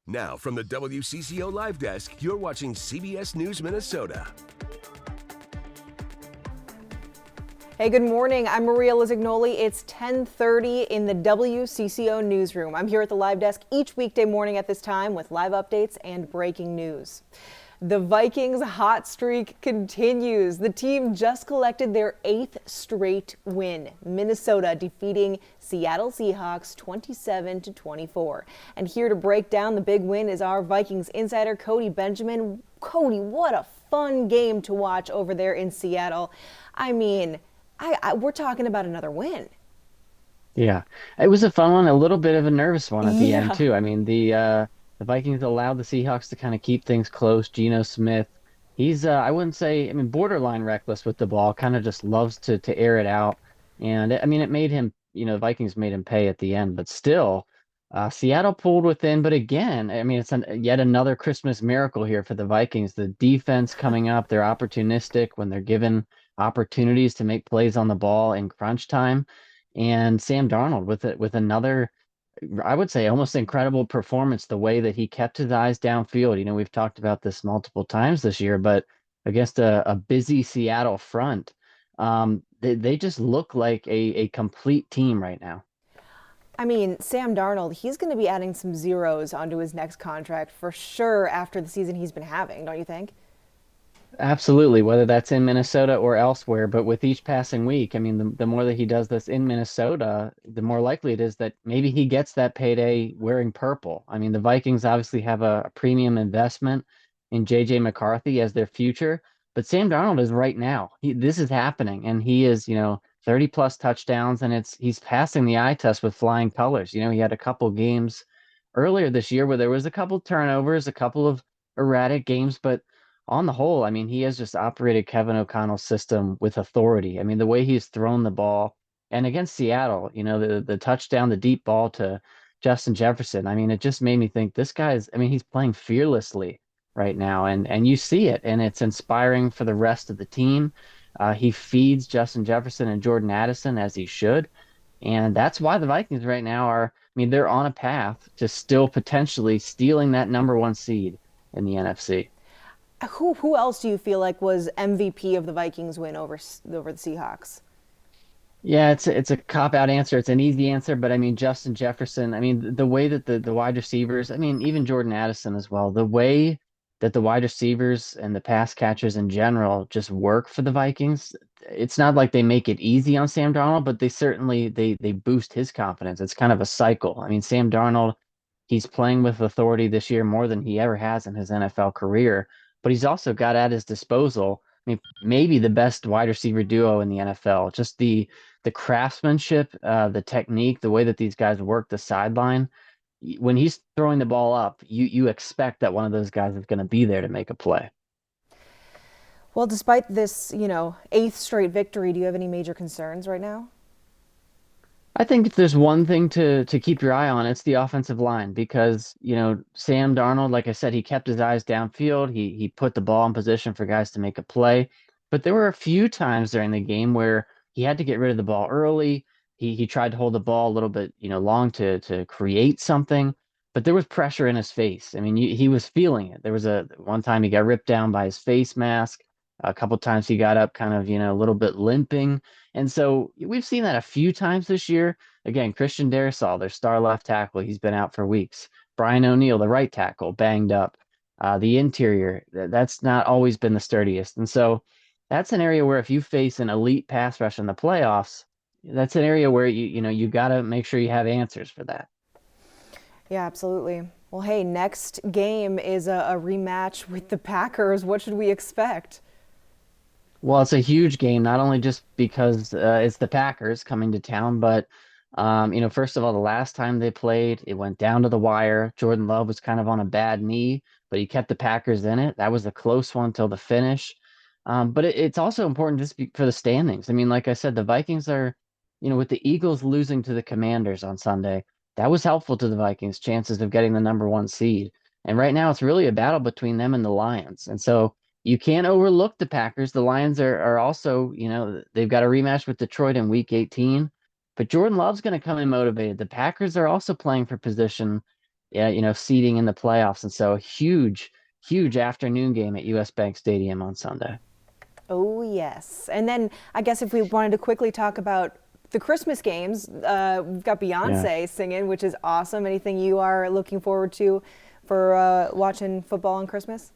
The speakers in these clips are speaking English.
Now, from the WCCO Live Desk, you're watching CBS News Minnesota. Hey, good morning. I'm Maria Lizignoli. It's 10:30 in the WCCO newsroom. I'm here at the Live Desk each weekday morning at this time with live updates and breaking news. The Vikings' hot streak continues. The team just collected their 8th straight win. Minnesota defeating Seattle Seahawks 27-24. And here to break down the big win is our Vikings insider, Cody Benjamin. Cody, what a fun game to watch over there in Seattle. I mean, we're talking about another win. Yeah, it was a fun one, a little bit of a nervous one at the end too. I mean, the Vikings allowed the Seahawks to kind of keep things close. Geno Smith, he's I wouldn't say, I mean, borderline reckless with the ball, kind of just loves to air it out. And I mean, it made him, the Vikings made him pay at the end, but still, Seattle pulled within. But again, I mean, it's yet another Christmas miracle here for the Vikings. The defense coming up, they're opportunistic when they're given opportunities to make plays on the ball in crunch time. And Sam Darnold with another, I would say, almost incredible performance, the way that he kept his eyes downfield. We've talked about this multiple times this year, but against a busy Seattle front, they just look like a complete team right now. I mean, Sam Darnold, he's going to be adding some zeros onto his next contract for sure after the season he's been having, don't you think? Absolutely, whether that's in Minnesota or elsewhere. But with each passing week, I mean, the more that he does this in Minnesota, the more likely it is that maybe he gets that payday wearing purple. I mean, the Vikings obviously have a premium investment in JJ McCarthy as their future, but Sam Darnold is right now. This is happening, and he is, 30 plus touchdowns, and he's passing the eye test with flying colors. He had a couple games earlier this year where there was a couple turnovers, a couple of erratic games, but on the whole, I mean, he has just operated Kevin O'Connell's system with authority. I mean, the way he's thrown the ball, and against Seattle, the touchdown, the deep ball to Justin Jefferson. I mean, it just made me think this guy's, I mean, he's playing fearlessly right now, and you see it, and it's inspiring for the rest of the team. He feeds Justin Jefferson and Jordan Addison as he should, and that's why the Vikings right now are, I mean, they're on a path to still potentially stealing that number one seed in the NFC. Who else do you feel like was MVP of the Vikings win over the Seahawks? Yeah, it's a cop out answer. It's an easy answer, but I mean Justin Jefferson. I mean the way that the wide receivers. I mean even Jordan Addison as well. The way that the wide receivers and the pass catchers in general just work for the Vikings. It's not like they make it easy on Sam Darnold, but they certainly they boost his confidence. It's kind of a cycle. I mean Sam Darnold, he's playing with authority this year more than he ever has in his NFL career, but he's also got at his disposal. I mean, maybe the best wide receiver duo in the NFL. Just the craftsmanship, the technique, the way that these guys work the sideline. When he's throwing the ball up, you expect that one of those guys is going to be there to make a play. Well, despite this, 8th straight victory, do you have any major concerns right now? I think if there's one thing to keep your eye on, it's the offensive line because, Sam Darnold, like I said, he kept his eyes downfield. He put the ball in position for guys to make a play. But there were a few times during the game where he had to get rid of the ball early. He tried to hold the ball a little bit, long to create something, but there was pressure in his face. I mean, he was feeling it. There was a one time he got ripped down by his face mask. A couple times he got up kind of, a little bit limping. And so we've seen that a few times this year. Again, Christian Darrisaw, their star left tackle, he's been out for weeks. Brian O'Neill, the right tackle, banged up. The interior, that's not always been the sturdiest. And so that's an area where if you face an elite pass rush in the playoffs, that's an area where you got to make sure you have answers for that. Yeah, absolutely. Well, hey, next game is a rematch with the Packers. What should we expect? Well, it's a huge game, not only just because it's the Packers coming to town, but first of all, the last time they played, it went down to the wire. Jordan Love was kind of on a bad knee, but he kept the Packers in it. That was a close one till the finish. But it's also important just for the standings. I mean, like I said, the Vikings are, with the Eagles losing to the Commanders on Sunday, that was helpful to the Vikings' chances of getting the number one seed. And right now, it's really a battle between them and the Lions. And so you can't overlook the Packers. The Lions are also, they've got a rematch with Detroit in Week 18. But Jordan Love's going to come in motivated. The Packers are also playing for position. yeah, seeding in the playoffs. And so a huge afternoon game at US Bank Stadium on Sunday. Oh, yes. And then I guess if we wanted to quickly talk about the Christmas games, we've got Yeah. Beyonce singing, which is awesome. Anything you are looking forward to for watching football on Christmas?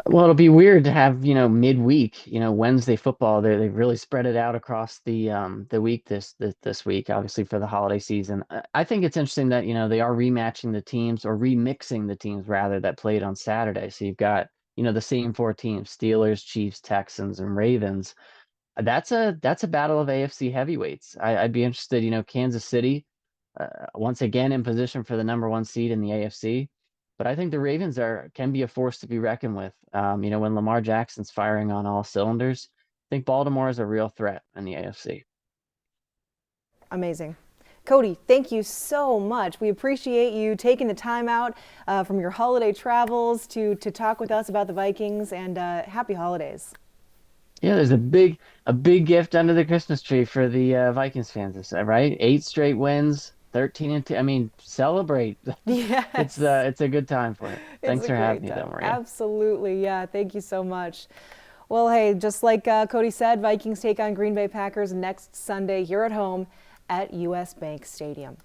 Well, it'll be weird to have, midweek, Wednesday football. They've really spread it out across the week this week, obviously for the holiday season. I think it's interesting that, they are rematching the teams or remixing the teams rather that played on Saturday. So you've got, the same four teams, Steelers, Chiefs, Texans, and Ravens. That's a battle of AFC heavyweights. I'd be interested, Kansas City once again in position for the number one seed in the AFC. But I think the Ravens can be a force to be reckoned with. When Lamar Jackson's firing on all cylinders, I think Baltimore is a real threat in the AFC. Amazing. Cody, thank you so much. We appreciate you taking the time out from your holiday travels to talk with us about the Vikings, and happy holidays. Yeah, there's a big gift under the Christmas tree for the Vikings fans, right? 8 straight wins, 13-2. I mean, celebrate. It's Yes, it's a good time for it. it's Thanks a for having great me, though, time. Maria. Absolutely. Yeah, thank you so much. Well, hey, just like Cody said, Vikings take on Green Bay Packers next Sunday here at home at US Bank Stadium.